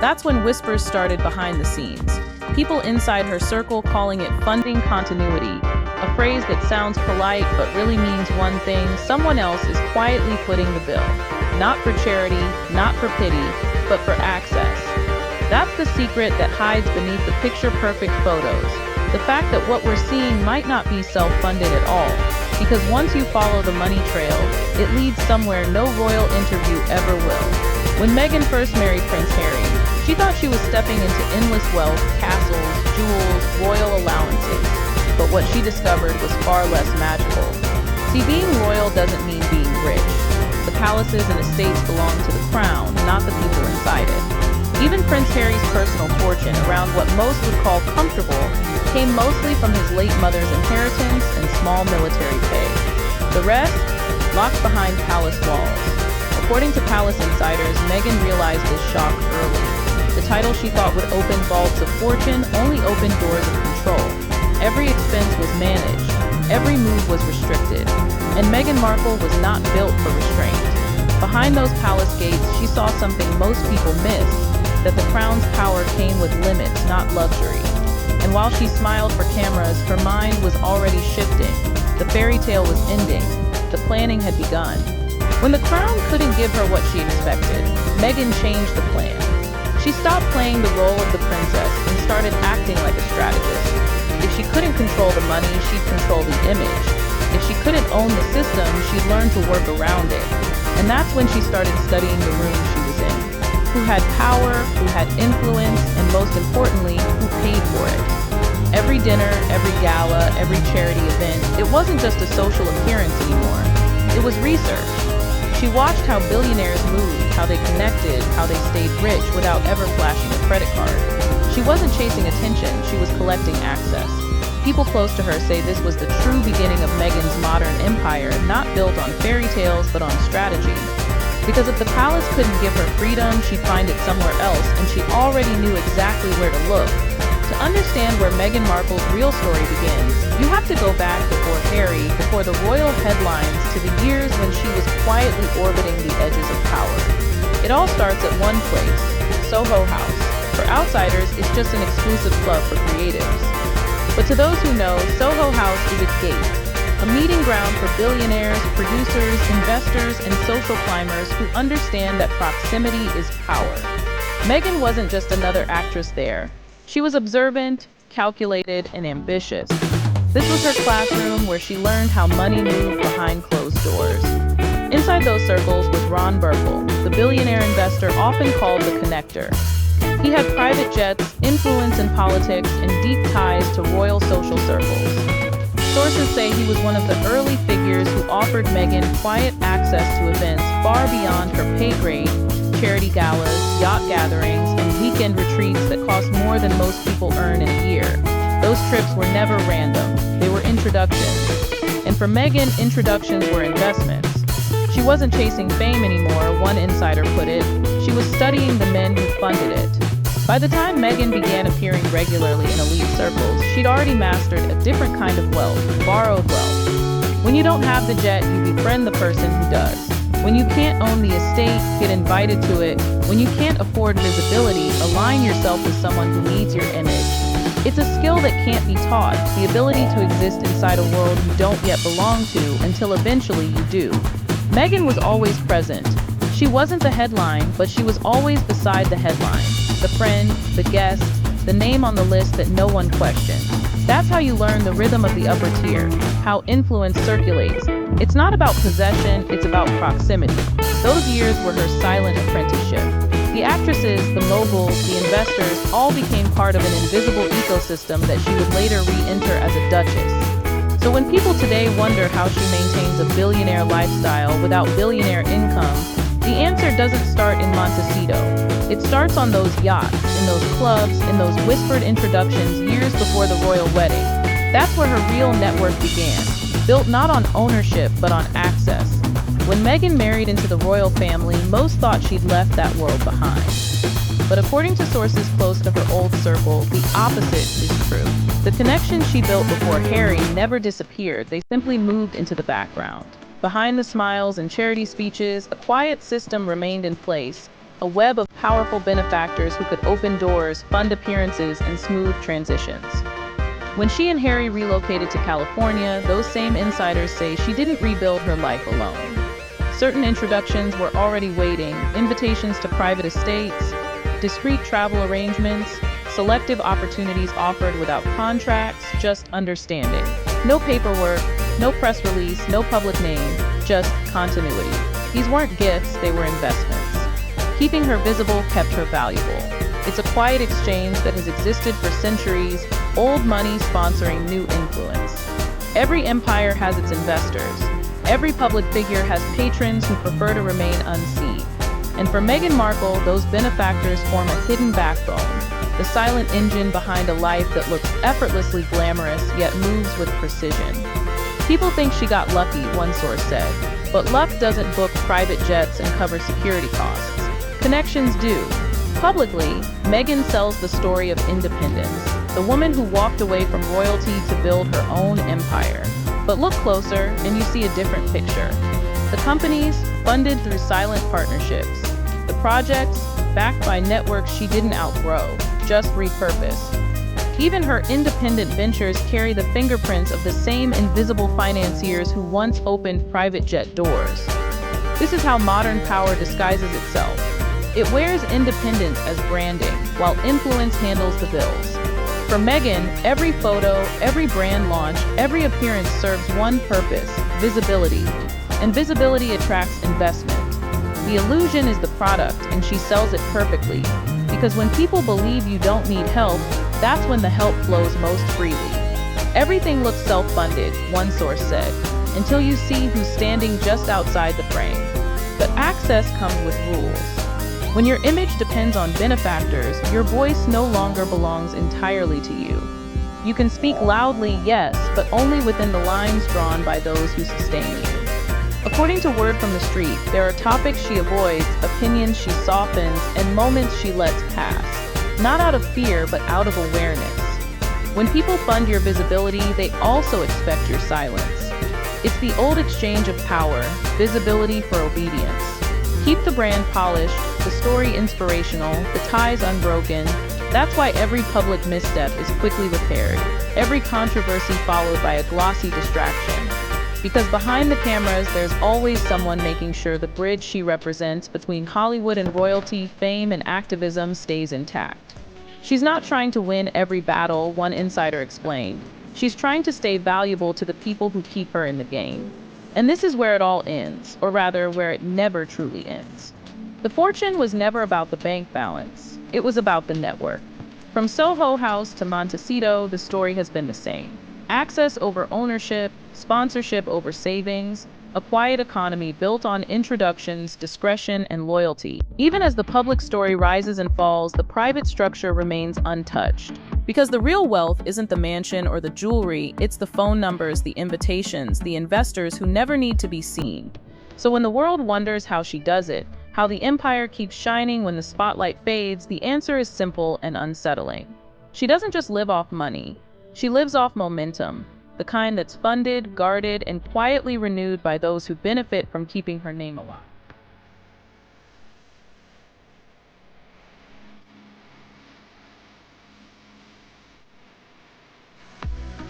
That's when whispers started behind the scenes. People inside her circle calling it funding continuity, a phrase that sounds polite but really means one thing: someone else is quietly footing the bill. Not for charity, not for pity, but for access. That's the secret that hides beneath the picture-perfect photos. The fact that what we're seeing might not be self-funded at all, because once you follow the money trail, it leads somewhere no royal interview ever will. When Meghan first married Prince Harry, she thought she was stepping into endless wealth, castles, jewels, royal allowances. But what she discovered was far less magical. See, being royal doesn't mean being rich. The palaces and estates belong to the crown, not the people inside it. Even Prince Harry's personal fortune, around what most would call comfortable, came mostly from his late mother's inheritance and small military pay. The rest, locked behind palace walls. According to palace insiders, Meghan realized this shock early. The title she thought would open vaults of fortune only opened doors of control. Every expense was managed. Every move was restricted. And Meghan Markle was not built for restraint. Behind those palace gates, she saw something most people miss: that the crown's power came with limits, not luxury. And while she smiled for cameras, her mind was already shifting. The fairy tale was ending. The planning had begun. When the crown couldn't give her what she expected, Meghan changed the plan. She stopped playing the role of the princess and started acting like a strategist. If she couldn't control the money, she'd control the image. If she couldn't own the system, she'd learn to work around it. And that's when she started studying the room she was in. Who had power, who had influence, and most importantly, who paid for it. Every dinner, every gala, every charity event, it wasn't just a social appearance anymore. It was research. She watched how billionaires moved, how they connected, how they stayed rich without ever flashing a credit card. She wasn't chasing attention, she was collecting access. People close to her say this was the true beginning of Meghan's modern empire, not built on fairy tales, but on strategy. Because if the palace couldn't give her freedom, she'd find it somewhere else, and she already knew exactly where to look. To understand where Meghan Markle's real story begins, you have to go back before Harry, before the royal headlines, to the years when she was quietly orbiting the edges of power. It all starts at one place, Soho House. For outsiders, it's just an exclusive club for creatives. But to those who know, Soho House is a gate, a meeting ground for billionaires, producers, investors, and social climbers who understand that proximity is power. Meghan wasn't just another actress there. She was observant, calculated, and ambitious. This was her classroom where she learned how money moved behind closed doors. Inside those circles was Ron Burkle, the billionaire investor often called the connector. He had private jets, influence in politics, and deep ties to royal social circles. Sources say he was one of the early figures who offered Meghan quiet access to events far beyond her pay grade: charity galas, yacht gatherings, and weekend retreats that cost more than most people earn in a year. Those trips were never random. They were introductions. And for Meghan, introductions were investments. She wasn't chasing fame anymore, one insider put it. She was studying the men who funded it. By the time Meghan began appearing regularly in elite circles, she'd already mastered a different kind of wealth, borrowed wealth. When you don't have the jet, you befriend the person who does. When you can't own the estate, get invited to it. When you can't afford visibility, align yourself with someone who needs your image. It's a skill that can't be taught, the ability to exist inside a world you don't yet belong to until eventually you do. Meghan was always present. She wasn't the headline, but she was always beside the headline. The friend, the guest, the name on the list that no one questioned. That's how you learn the rhythm of the upper tier, how influence circulates. It's not about possession, it's about proximity. Those years were her silent apprenticeship. The actresses, the moguls, the investors all became part of an invisible ecosystem that she would later re-enter as a duchess. So when people today wonder how she maintains a billionaire lifestyle without billionaire income, the answer doesn't start in Montecito. It starts on those yachts, in those clubs, in those whispered introductions years before the royal wedding. That's where her real network began, built not on ownership, but on access. When Meghan married into the royal family, most thought she'd left that world behind. But according to sources close to her old circle, the opposite is true. The connections she built before Harry never disappeared, they simply moved into the background. Behind the smiles and charity speeches, a quiet system remained in place, a web of powerful benefactors who could open doors, fund appearances, and smooth transitions. When she and Harry relocated to California, those same insiders say she didn't rebuild her life alone. Certain introductions were already waiting: invitations to private estates, discreet travel arrangements, selective opportunities offered without contracts, just understanding. No paperwork, no press release, no public name, just continuity. These weren't gifts, they were investments. Keeping her visible kept her valuable. It's a quiet exchange that has existed for centuries, old money sponsoring new influence. Every empire has its investors. Every public figure has patrons who prefer to remain unseen. And for Meghan Markle, those benefactors form a hidden backbone, the silent engine behind a life that looks effortlessly glamorous yet moves with precision. People think she got lucky, one source said, but luck doesn't book private jets and cover security costs. Connections do. Publicly, Meghan sells the story of independence, the woman who walked away from royalty to build her own empire. But look closer, and you see a different picture. The companies, funded through silent partnerships. The projects, backed by networks she didn't outgrow, just repurposed. Even her independent ventures carry the fingerprints of the same invisible financiers who once opened private jet doors. This is how modern power disguises itself. It wears independence as branding, while influence handles the bills. For Meghan, every photo, every brand launch, every appearance serves one purpose: visibility. And visibility attracts investment. The illusion is the product, and she sells it perfectly. Because when people believe you don't need help, that's when the help flows most freely. Everything looks self-funded, one source said, until you see who's standing just outside the frame. But access comes with rules. When your image depends on benefactors, your voice no longer belongs entirely to you. You can speak loudly, yes, but only within the lines drawn by those who sustain you. According to word from the street, there are topics she avoids, opinions she softens, and moments she lets pass. Not out of fear, but out of awareness. When people fund your visibility, they also expect your silence. It's the old exchange of power, visibility for obedience. Keep the brand polished, the story inspirational, the ties unbroken. That's why every public misstep is quickly repaired, every controversy followed by a glossy distraction. Because behind the cameras, there's always someone making sure the bridge she represents between Hollywood and royalty, fame and activism stays intact. She's not trying to win every battle, one insider explained. She's trying to stay valuable to the people who keep her in the game. And this is where it all ends, or rather, where it never truly ends. The fortune was never about the bank balance. It was about the network. From Soho House to Montecito, the story has been the same. Access over ownership, sponsorship over savings, a quiet economy built on introductions, discretion, and loyalty. Even as the public story rises and falls, the private structure remains untouched. Because the real wealth isn't the mansion or the jewelry, it's the phone numbers, the invitations, the investors who never need to be seen. So when the world wonders how she does it, how the empire keeps shining when the spotlight fades, the answer is simple and unsettling. She doesn't just live off money. She lives off momentum, the kind that's funded, guarded, and quietly renewed by those who benefit from keeping her name alive.